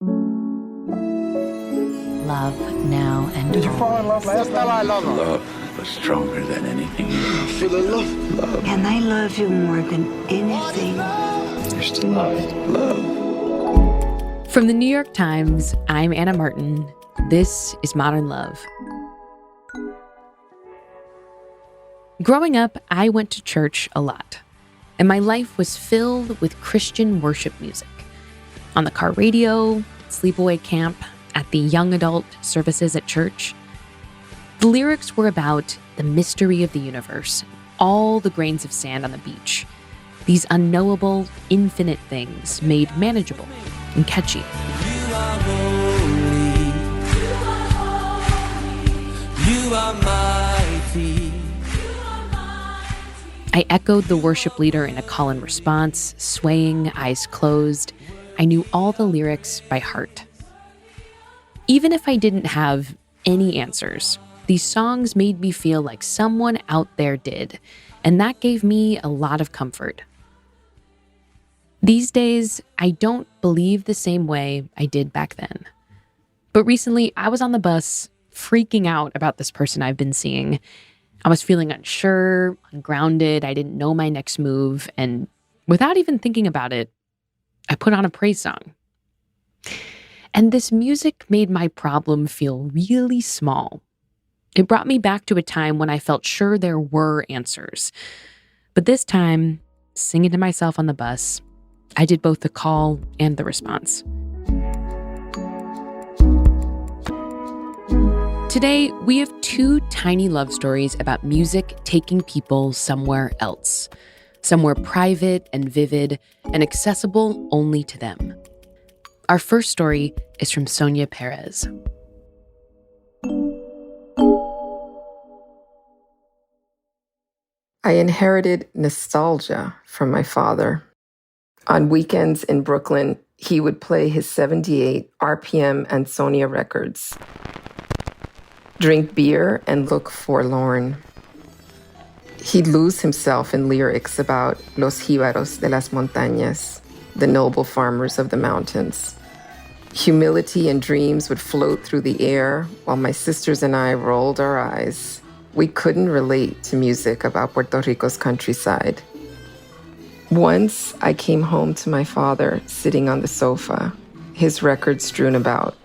Love now and Did you fall in love last time? Love was stronger than anything. For the love. And I love you more than anything. There's still love. From the New York Times, I'm Anna Martin. This is Modern Love. Growing up, I went to church a lot, and my life was filled with Christian worship music. On the car radio, sleepaway camp, at the young adult services at church. The lyrics were about the mystery of the universe, all the grains of sand on the beach, these unknowable, infinite things made manageable and catchy. You are holy. You are mighty. I echoed the worship leader in a call and response, swaying, eyes closed. I knew all the lyrics by heart. Even if I didn't have any answers, these songs made me feel like someone out there did, and that gave me a lot of comfort. These days, I don't believe the same way I did back then. But recently, I was on the bus freaking out about this person I've been seeing. I was feeling unsure, ungrounded, I didn't know my next move, and without even thinking about it, I put on a praise song. And this music made my problem feel really small. It brought me back to a time when I felt sure there were answers. But this time, singing to myself on the bus, I did both the call and the response. Today, we have two tiny love stories about music taking people somewhere else, somewhere private and vivid and accessible only to them. Our first story is from Sonia Pérez. I inherited nostalgia from my father. On weekends in Brooklyn, he would play his 78 RPM and Sonia records, drink beer, and look forlorn. He'd lose himself in lyrics about los jíbaros de las montañas, the noble farmers of the mountains. Humility and dreams would float through the air while my sisters and I rolled our eyes. We couldn't relate to music about Puerto Rico's countryside. Once I came home to my father sitting on the sofa, his records strewn about,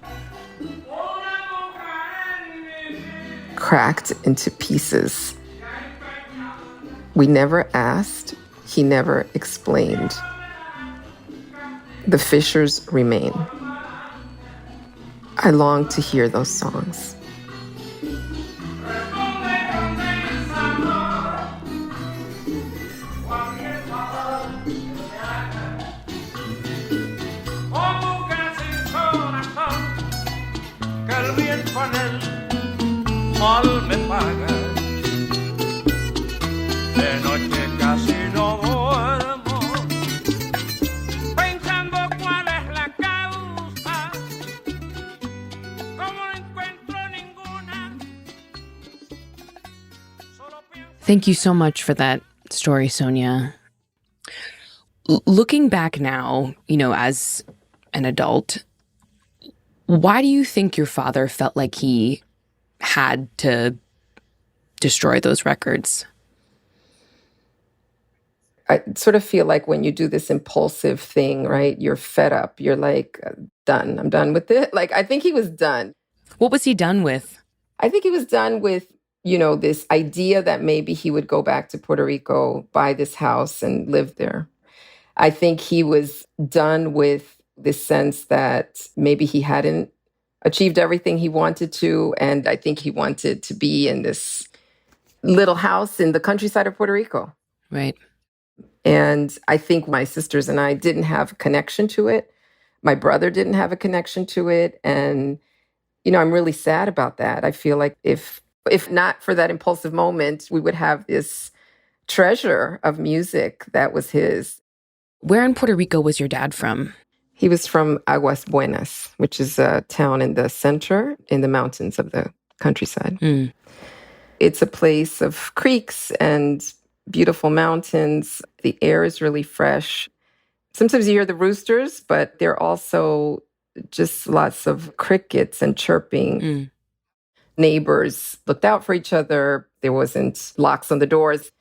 cracked into pieces. We never asked, he never explained. The fissures remain. I long to hear those songs. Thank you so much for that story, Sonia. Looking back now, as an adult, why do you think your father felt like he had to destroy those records? I sort of feel like when you do this impulsive thing, right, you're fed up. You're like, done. I'm done with it. Like, I think he was done. What was he done with? I think he was done with, this idea that maybe he would go back to Puerto Rico, buy this house, and live there. I think he was done with this sense that maybe he hadn't achieved everything he wanted to, and I think he wanted to be in this little house in the countryside of Puerto Rico. Right. And I think my sisters and I didn't have a connection to it. My brother didn't have a connection to it. And, I'm really sad about that. I feel like if not for that impulsive moment, we would have this treasure of music that was his. Where in Puerto Rico was your dad from? He was from Aguas Buenas, which is a town in the center, in the mountains of the countryside. Mm. It's a place of creeks and beautiful mountains. The air is really fresh. Sometimes you hear the roosters, but they're also just lots of crickets and chirping. Mm. Neighbors looked out for each other. There wasn't locks on the doors.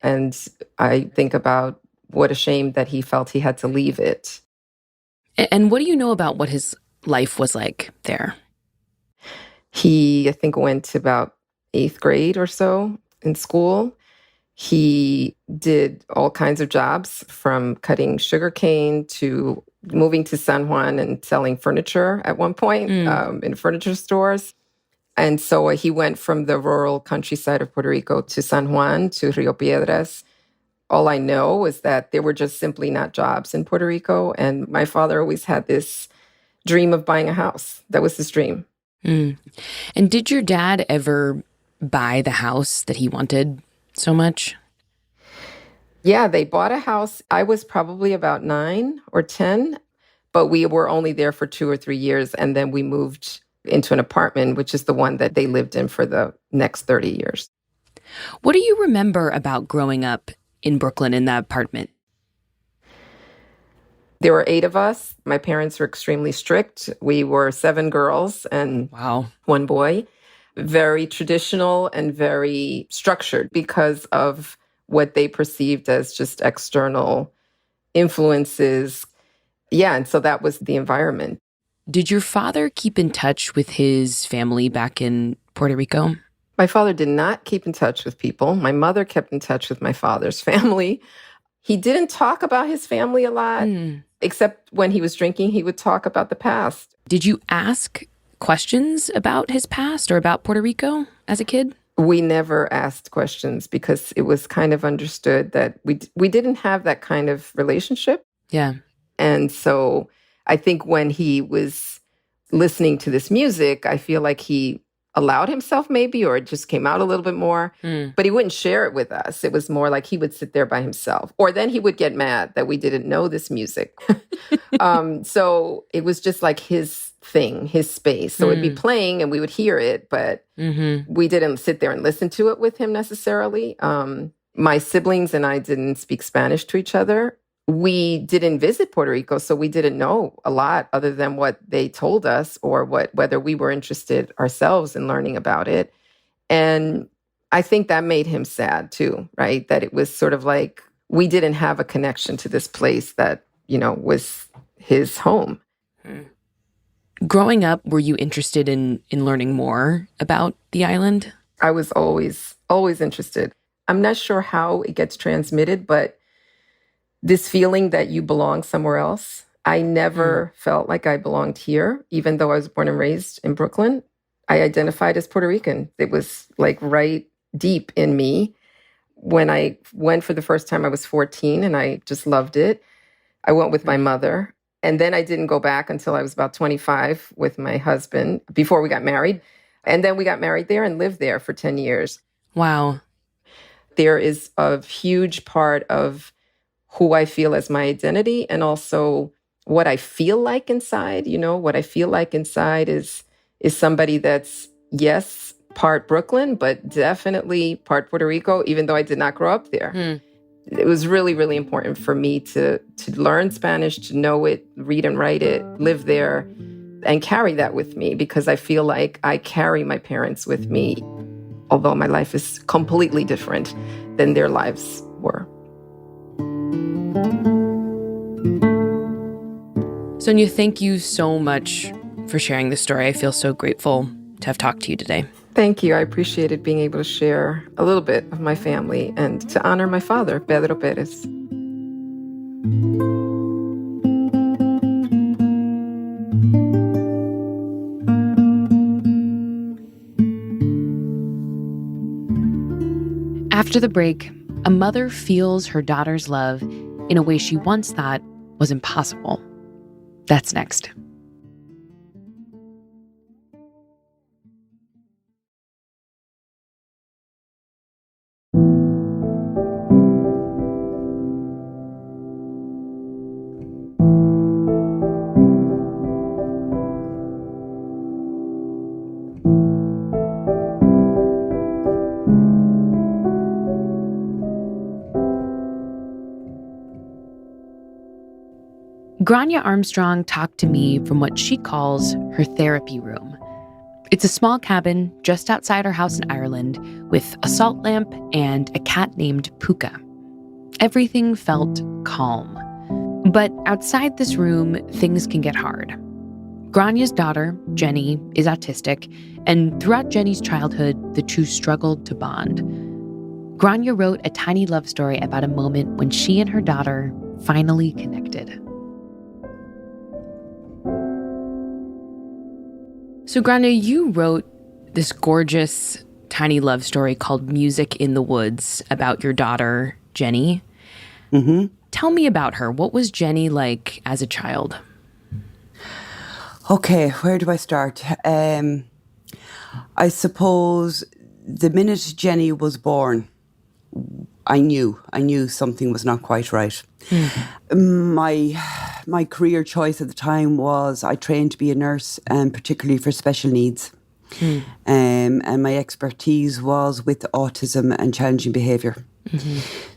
And I think about what a shame that he felt he had to leave it. And what do you know about what his life was like there? He, I think, went to about 8th grade or so in school. He did all kinds of jobs, from cutting sugarcane to moving to San Juan and selling furniture at one point in furniture stores. And so he went from the rural countryside of Puerto Rico to San Juan, to Rio Piedras. All I know is that there were just simply not jobs in Puerto Rico. And my father always had this dream of buying a house. That was his dream. Mm. And did your dad ever buy the house that he wanted so much? Yeah, they bought a house. I was probably about 9 or 10, but we were only there for 2 or 3 years. And then we moved into an apartment, which is the one that they lived in for the next 30 years. What do you remember about growing up in Brooklyn in that apartment? There were 8 of us. My parents were extremely strict. We were 7 girls and Wow. 1 boy. Very traditional and very structured because of what they perceived as just external influences. Yeah, and so that was the environment. Did your father keep in touch with his family back in Puerto Rico? My father did not keep in touch with people. My mother kept in touch with my father's family. He didn't talk about his family a lot, except when he was drinking, he would talk about the past. Did you ask questions about his past or about Puerto Rico as a kid? We never asked questions because it was kind of understood that we didn't have that kind of relationship. Yeah. And so I think when he was listening to this music, I feel like he allowed himself maybe, or it just came out a little bit more, but he wouldn't share it with us. It was more like he would sit there by himself, or then he would get mad that we didn't know this music. So it was just like his thing, his space. So it'd be playing and we would hear it, but we didn't sit there and listen to it with him necessarily. My siblings and I didn't speak Spanish to each other. We didn't visit Puerto Rico, so we didn't know a lot other than what they told us, or whether we were interested ourselves in learning about it. And I think that made him sad too, right? That it was sort of like we didn't have a connection to this place that, was his home. Growing up, were you interested in learning more about the island? I was always interested. I'm not sure how it gets transmitted, but this feeling that you belong somewhere else. I never felt like I belonged here, even though I was born and raised in Brooklyn. I identified as Puerto Rican. It was like right deep in me. When I went for the first time, I was 14 and I just loved it. I went with my mother. And then I didn't go back until I was about 25 with my husband before we got married. And then we got married there and lived there for 10 years. Wow. There is a huge part of who I feel as my identity, and also what I feel like inside. What I feel like inside is somebody that's, yes, part Brooklyn, but definitely part Puerto Rico, even though I did not grow up there. It was really, really important for me to learn Spanish, to know it, read and write it, live there, and carry that with me, because I feel like I carry my parents with me, although my life is completely different than their lives were. Sonia, thank you so much for sharing this story. I feel so grateful to have talked to you today. Thank you. I appreciated being able to share a little bit of my family and to honor my father, Pedro Pérez. After the break, a mother feels her daughter's love in a way she once thought was impossible. That's next. Grainne Armstrong talked to me from what she calls her therapy room. It's a small cabin just outside her house in Ireland with a salt lamp and a cat named Puka. Everything felt calm. But outside this room, things can get hard. Grainne's daughter, Jenny, is autistic, and throughout Jenny's childhood, the two struggled to bond. Grainne wrote a tiny love story about a moment when she and her daughter finally connected. So Grainne, you wrote this gorgeous tiny love story called Music in the Woods about your daughter, Jenny. Mm-hmm. Tell me about her. What was Jenny like as a child? Okay, where do I start? I suppose the minute Jenny was born, I knew something was not quite right. My career choice at the time was I trained to be a nurse, and particularly for special needs. And my expertise was with autism and challenging behaviour.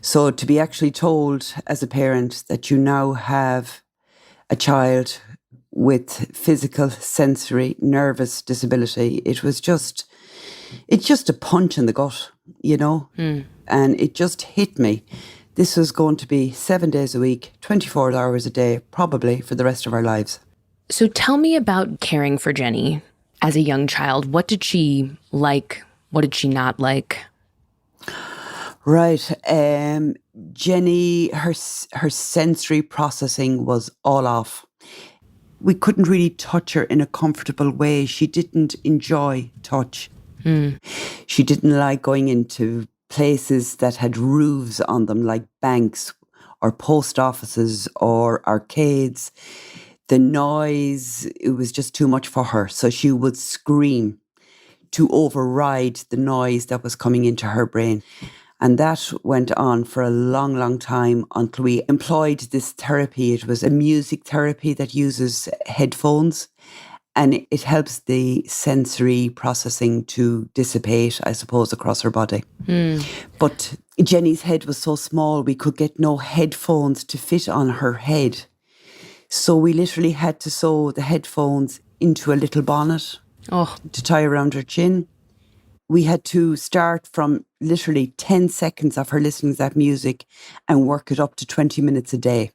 So to be actually told as a parent that you now have a child with physical, sensory, nervous disability, it's just a punch in the gut, you know? And it just hit me. This was going to be 7 days a week, 24 hours a day, probably for the rest of our lives. So tell me about caring for Jenny as a young child. What did she like? What did she not like? Right. Jenny, her sensory processing was all off. We couldn't really touch her in a comfortable way. She didn't enjoy touch. She didn't like going into places that had roofs on them, like banks or post offices or arcades. The noise, it was just too much for her. So she would scream to override the noise that was coming into her brain. And that went on for a long, long time until we employed this therapy. It was a music therapy that uses headphones, and it helps the sensory processing to dissipate, I suppose, across her body. But Jenny's head was so small, we could get no headphones to fit on her head. So we literally had to sew the headphones into a little bonnet to tie around her chin. We had to start from literally 10 seconds of her listening to that music and work it up to 20 minutes a day.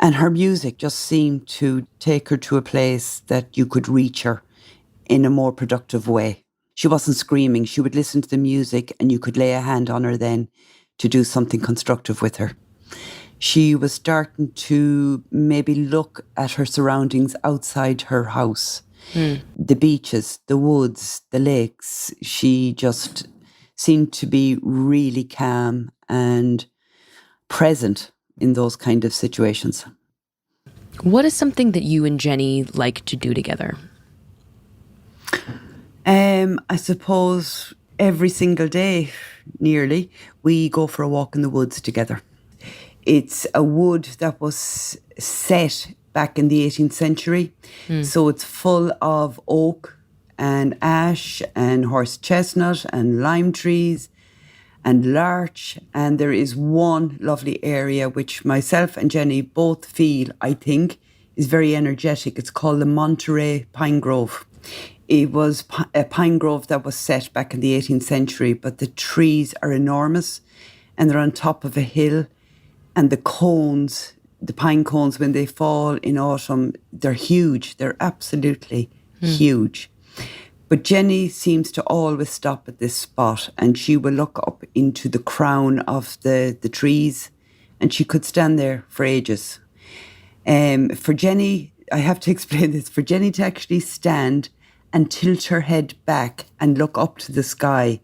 And her music just seemed to take her to a place that you could reach her in a more productive way. She wasn't screaming. She would listen to the music and you could lay a hand on her then to do something constructive with her. She was starting to maybe look at her surroundings outside her house. The beaches, the woods, the lakes. She just seemed to be really calm and present in those kind of situations. What is something that you and Jenny like to do together? I suppose every single day, nearly, we go for a walk in the woods together. It's a wood that was set back in the 18th century. So it's full of oak and ash and horse chestnut and lime trees and larch. And there is one lovely area which myself and Jenny both feel, I think, is very energetic. It's called the Monterey Pine Grove. It was a pine grove that was set back in the 18th century, but the trees are enormous and they're on top of a hill, and the cones, the pine cones, when they fall in autumn, they're huge. They're absolutely huge. But Jenny seems to always stop at this spot, and she will look up into the crown of the trees, and she could stand there for ages. For Jenny, I have to explain this, for Jenny to actually stand and tilt her head back and look up to the sky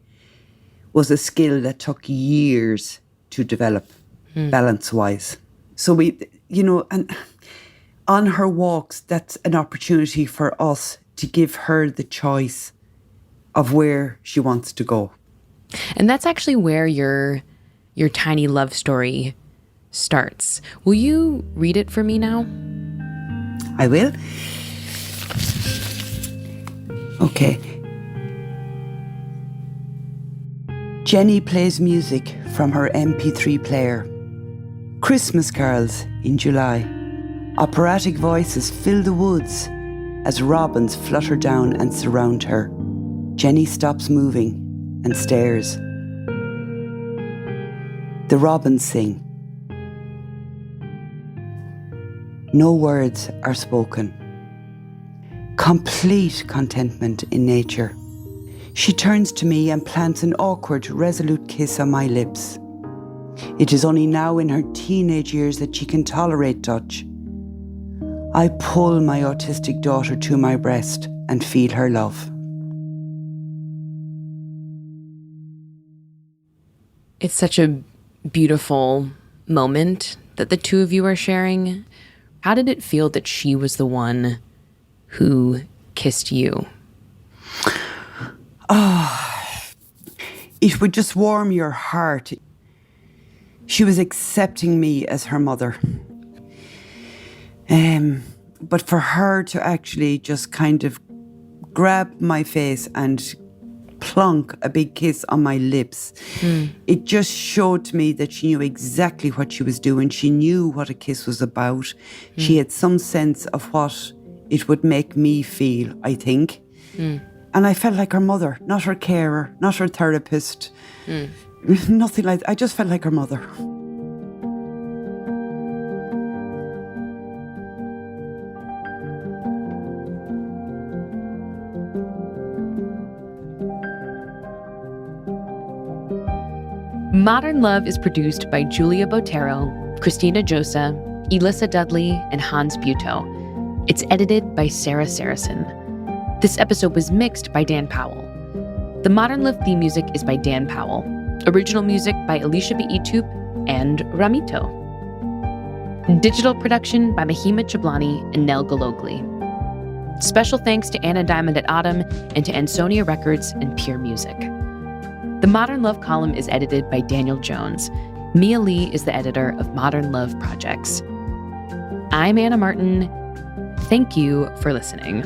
was a skill that took years to develop, balance-wise. So we, and on her walks, that's an opportunity for us to give her the choice of where she wants to go. And that's actually where your tiny love story starts. Will you read it for me now? I will. Okay. Jenny plays music from her MP3 player. Christmas carols in July. Operatic voices fill the woods as robins flutter down and surround her. Jenny stops moving and stares. The robins sing. No words are spoken. Complete contentment in nature. She turns to me and plants an awkward, resolute kiss on my lips. It is only now in her teenage years that she can tolerate touch. I pull my autistic daughter to my breast and feel her love. It's such a beautiful moment that the two of you are sharing. How did it feel that she was the one who kissed you? It would just warm your heart. She was accepting me as her mother. But for her to actually just kind of grab my face and plonk a big kiss on my lips, it just showed to me that she knew exactly what she was doing. She knew what a kiss was about. She had some sense of what it would make me feel, I think. And I felt like her mother, not her carer, not her therapist. Nothing like that. I just felt like her mother. Modern Love is produced by Julia Botero, Christina Josa, Elissa Dudley, and Hans Buetow. It's edited by Sarah Saracen. This episode was mixed by Dan Powell. The Modern Love theme music is by Dan Powell. Original music by Alicia Beitup and Ramito. Digital production by Mahima Chablani and Nell Galogli. Special thanks to Anna Diamond at Autumn and to Ansonia Records and Pure Music. The Modern Love column is edited by Daniel Jones. Mia Lee is the editor of Modern Love Projects. I'm Anna Martin. Thank you for listening.